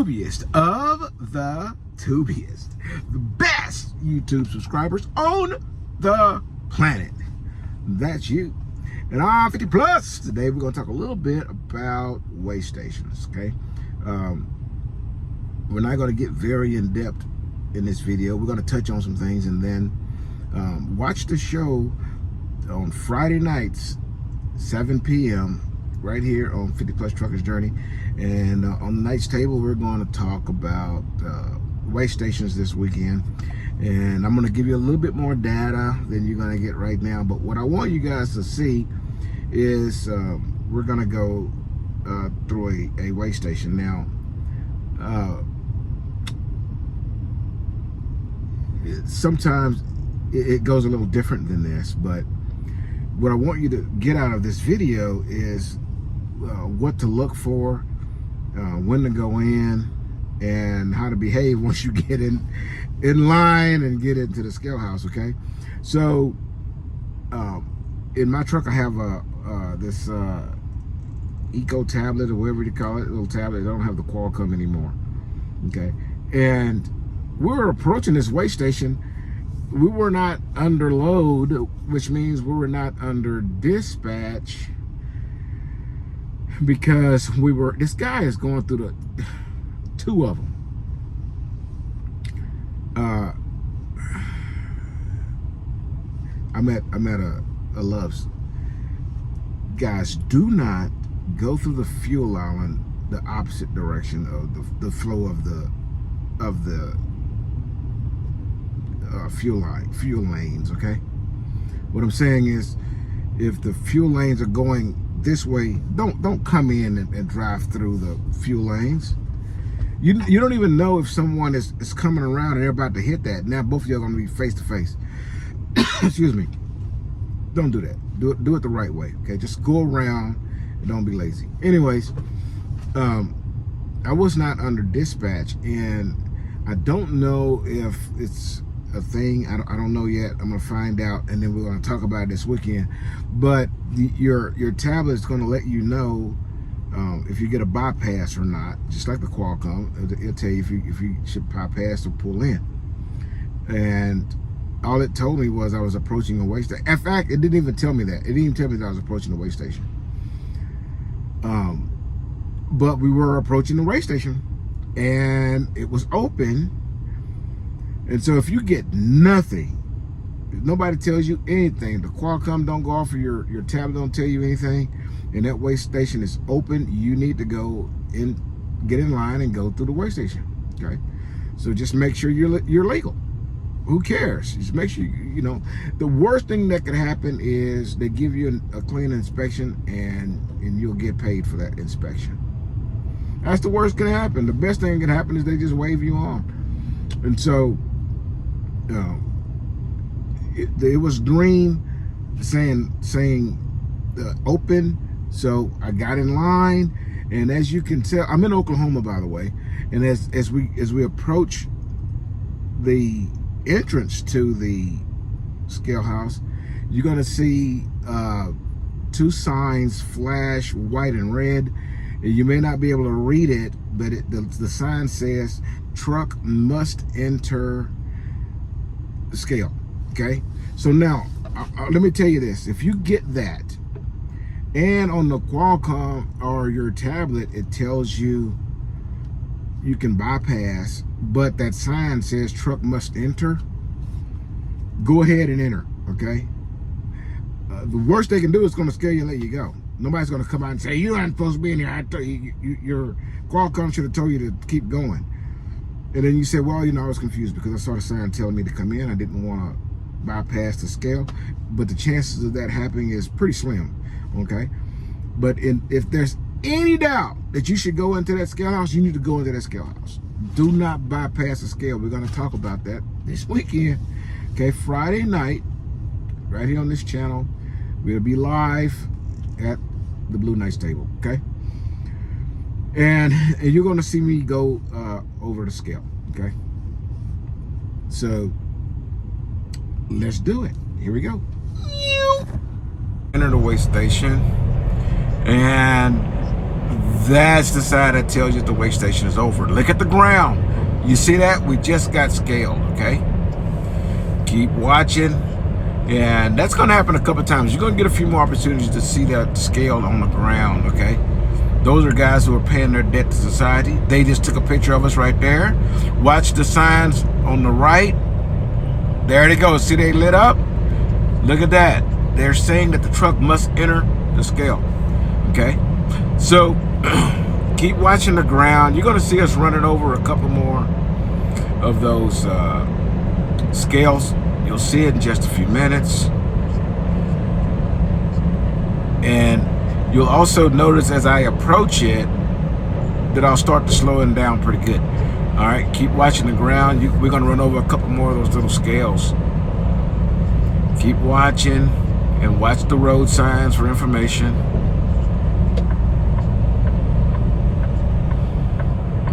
tubiest of the tubiest, the best YouTube subscribers on the planet. That's you. And I'm 50 plus. Today we're going to talk a little bit about weigh stations, okay? We're not going to get very in-depth in this video. We're going to touch on some things and then watch the show on Friday nights, 7 p.m. right here on 50 Plus Truckers Journey. And on the night's table, we're going to talk about weigh stations this weekend. And I'm going to give you a little bit more data than you're going to get right now. But what I want you guys to see is we're going to go through a weigh station. Now, sometimes it goes a little different than this, but what I want you to get out of this video is what to look for, when to go in, and how to behave once you get in line and get into the scale house. Okay, so in my truck I have this eco tablet or whatever you call it, little tablet. I don't have the Qualcomm anymore. Okay, and we're approaching this weigh station. We were not under load, which means we were not under dispatch, because this guy is going through the two of them. I'm at a Love's. Guys, do not go through the fuel island the opposite direction of the flow of the fuel lanes. Okay, what I'm saying is, if the fuel lanes are going this way, don't come in and drive through the fuel lanes. You don't even know if someone is coming around and they're about to hit that. Now both of you are going to be face to face. Excuse me. Don't do that. Do it the right way. Okay, just go around and don't be lazy. Anyways, I was not under dispatch, and I don't know if it's a thing. I don't know yet. I'm gonna find out, and then we're gonna talk about it this weekend. But your tablet is gonna let you know if you get a bypass or not, just like the Qualcomm. It'll tell you if you should bypass or pull in. And all it told me was I was approaching a weigh station. In fact, it didn't even tell me that. It didn't even tell me that I was approaching a weigh station. But we were approaching the weigh station, and it was open. And so if you get nothing, if nobody tells you anything, the Qualcomm don't go off, or your tablet don't tell you anything, and that weigh station is open, you need to go in, get in line and go through the weigh station. Okay, so just make sure you're legal. Who cares? Just make sure you know. The worst thing that could happen is they give you a clean inspection, and you'll get paid for that inspection. That's the worst can happen. The best thing that can happen is they just wave you on. And so it was green saying open. So I got in line, and as you can tell, I'm in Oklahoma, by the way, and as we approach the entrance to the scale house, you're gonna see two signs flash white and red. You may not be able to read it, but the sign says truck must enter the scale. Okay, so now let me tell you this: if you get that, and on the Qualcomm or your tablet it tells you you can bypass, but that sign says truck must enter, go ahead and enter. Okay, the worst they can do is going to scare you and let you go. Nobody's going to come out and say you aren't supposed to be in here. I told you, your Qualcomm should have told you to keep going. And then you say, well, you know, I was confused because I saw the sign telling me to come in. I didn't want to bypass the scale, but the chances of that happening is pretty slim. Okay, but if there's any doubt that you should go into that scale house, you need to go into that scale house. Do not bypass the scale. We're going to talk about that this weekend. Okay, Friday night, right here on this channel, we'll be live at the Blue Nights table. Okay, and you're going to see me go over the scale. Okay, so let's do it. Here we go. Enter the weigh station, and That's the sign that tells you the weigh station is over. Look at the ground. You see that? We just got scaled, okay? Keep watching. And that's going to happen a couple times. You're going to get a few more opportunities to see that scale on the ground, okay? Those are guys who are paying their debt to society. They just took a picture of us right there. Watch the signs on the right. There they go. See, they lit up? Look at that. They're saying that the truck must enter the scale, okay? So keep watching the ground. You're going to see us running over a couple more of those scales. You'll see it in just a few minutes. And you'll also notice as I approach it that I'll start to slow it down pretty good. All right, keep watching the ground. We're going to run over a couple more of those little scales. Keep watching and watch the road signs for information.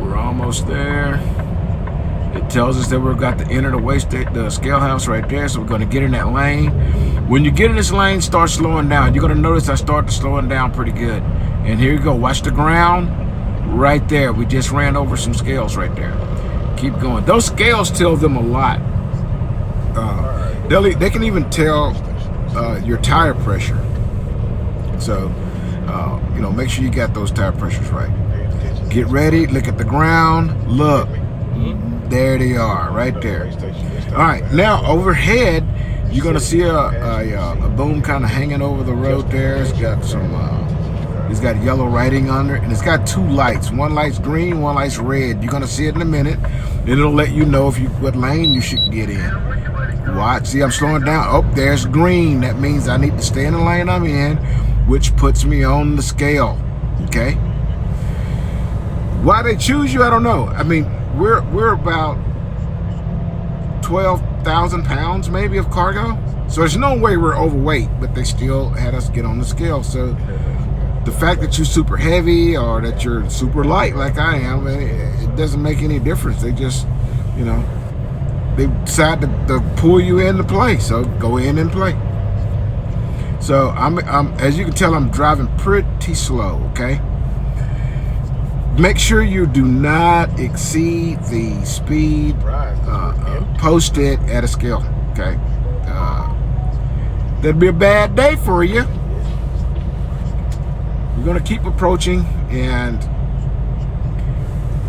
We're almost there. It tells us that we've got to enter the scale house right there, so we're going to get in that lane. When you get in this lane, start slowing down. You're going to notice I start to slowing down pretty good. And here you go. Watch the ground right there. We just ran over some scales right there. Keep going. Those scales tell them a lot. They can even tell your tire pressure. So, make sure you got those tire pressures right. Get ready. Look at the ground. Look. There they are, right there. All right, now overhead, you're gonna see a boom kind of hanging over the road there. It's got it's got yellow writing on it, and it's got two lights. One light's green, one light's red. You're gonna see it in a minute. Then it'll let you know what lane you should get in. Watch, see, I'm slowing down. Oh, there's green. That means I need to stay in the lane I'm in, which puts me on the scale. Okay. Why they choose you, I don't know. I mean, we're about 12,000 pounds maybe of cargo, so there's no way we're overweight, but they still had us get on the scale. So the fact that you're super heavy or that you're super light like I am, it doesn't make any difference. They just, they decide to pull you into play, so go in and play. So I'm as you can tell, I'm driving pretty slow, okay? Make sure you do not exceed the speed posted at a scale, okay? That'd be a bad day for you. We're gonna keep approaching, and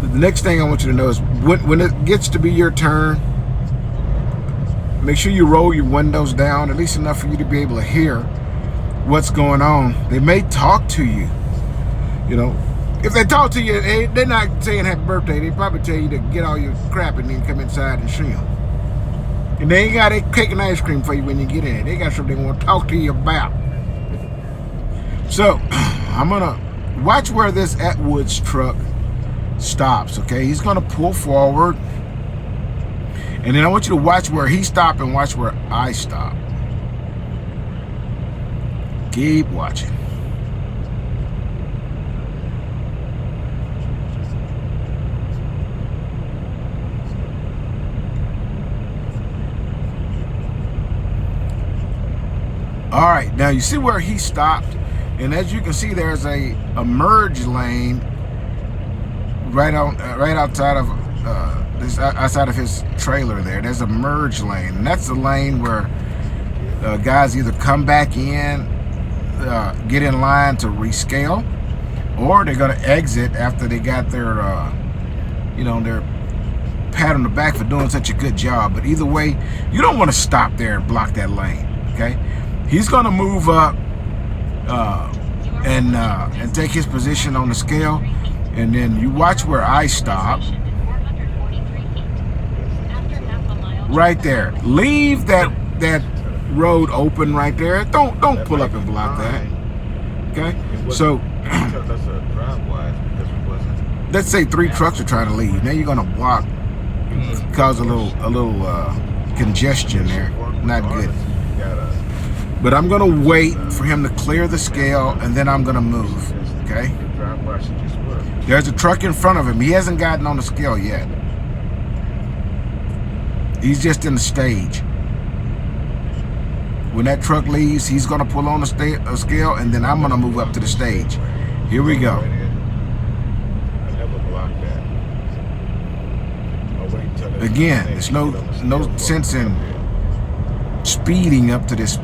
the next thing I want you to know is when it gets to be your turn, make sure you roll your windows down, at least enough for you to be able to hear what's going on. They may talk to you, If they talk to you, they're not saying happy birthday. They probably tell you to get all your crap and then come inside and swim. And they ain't got a cake and ice cream for you when you get in it. They got something they want to talk to you about. So, I'm going to watch where this Atwood's truck stops, okay? He's going to pull forward. And then I want you to watch where he stopped and watch where I stop. Keep watching. All right, now you see where he stopped, and as you can see, there's a merge lane right outside of his trailer there. There's a merge lane, and that's the lane where guys either come back in, get in line to rescale, or they're gonna exit after they got their their pat on the back for doing such a good job. But either way, you don't want to stop there and block that lane, okay? He's going to move up and take his position on the scale, and then you watch where I stop. Right there. Leave that road open right there. Don't pull up and block that. Okay. So let's say 3 trucks are trying to leave. Now you're going to block, cause a little congestion there. Not good. But I'm going to wait for him to clear the scale, and then I'm going to move, okay? There's a truck in front of him. He hasn't gotten on the scale yet. He's just in the stage. When that truck leaves, he's going to pull on the scale, and then I'm going to move up to the stage. Here we go. Again, there's no sense in speeding up to this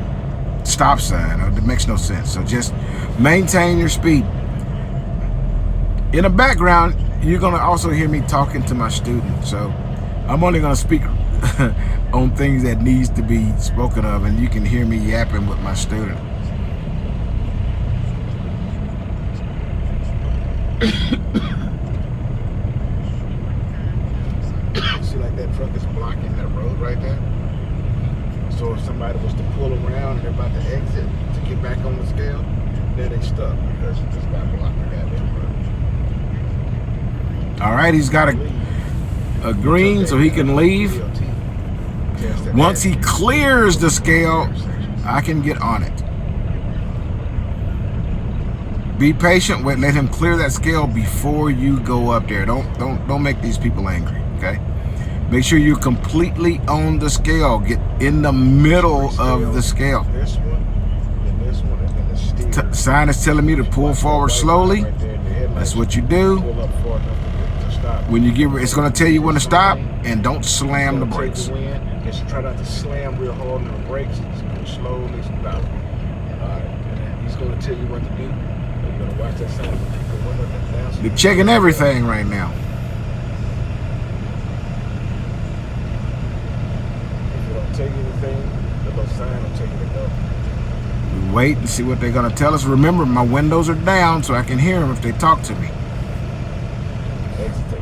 stop sign. It makes no sense. So just maintain your speed. In the background, you're gonna also hear me talking to my student. So I'm only gonna speak on things that needs to be spoken of, and you can hear me yapping with my student. See, like that truck is blocking that road right there. So if somebody was to pull around and they're about to exit to get back on the scale, then they stuck because this guy blocked the goddamn road. All right, he's got a green so he can leave. Once he clears the scale, I can get on it. Be patient. Let him clear that scale before you go up there. Don't make these people angry. Okay. Make sure you're completely on the scale. Get in the middle of the scale. This one, and this one, and then the steer. Sign is telling me to pull forward slowly. That's what you do. When you get, it's going to tell you when to stop, and don't slam the brakes. Just try not to slam real hard on the brakes. Just go slowly stop. He's going to tell you what to do. You're going to watch that sign. They're checking everything right now. Tell you anything, the little sign will tell you to go. We wait and see what they're going to tell us. Remember, my windows are down so I can hear them if they talk to me.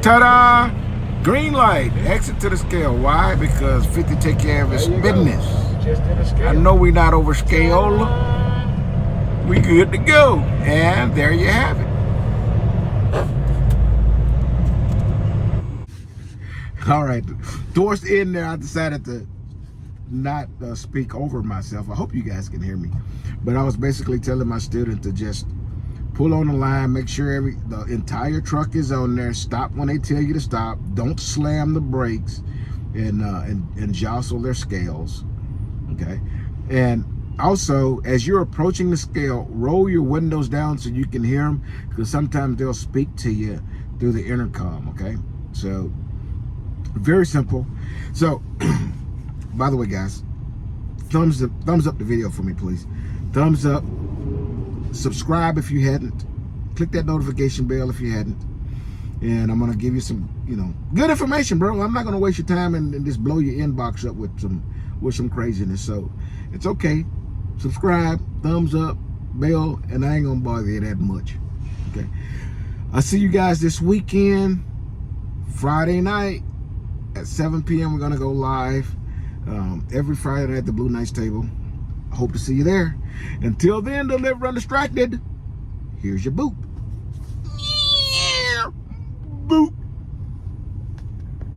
Ta-da! Green light. Exit to the scale. Why? Because 50 take care of his business. I know we're not over scale. We good to go. And there you have it. All right. Towards the end there, I decided to not speak over myself. I hope you guys can hear me, but I was basically telling my student to just pull on the line, make sure the entire truck is on there, stop when they tell you to stop, don't slam the brakes, and jostle their scales. Okay. And also, as you're approaching the scale, roll your windows down so you can hear them, because sometimes they'll speak to you through the intercom. Okay, so very simple. So by the way, guys, thumbs up the video for me, please. Thumbs up. Subscribe if you hadn't. Click that notification bell if you hadn't. And I'm gonna give you some, good information, bro. I'm not gonna waste your time and just blow your inbox up with some craziness. So it's okay. Subscribe, thumbs up, bell, and I ain't gonna bother you that much. Okay. I'll see you guys this weekend, Friday night at 7 p.m. We're gonna go live. Every Friday night at the Blue Nights table. I hope to see you there. Until then, deliver undistracted. Here's your boop. Boop.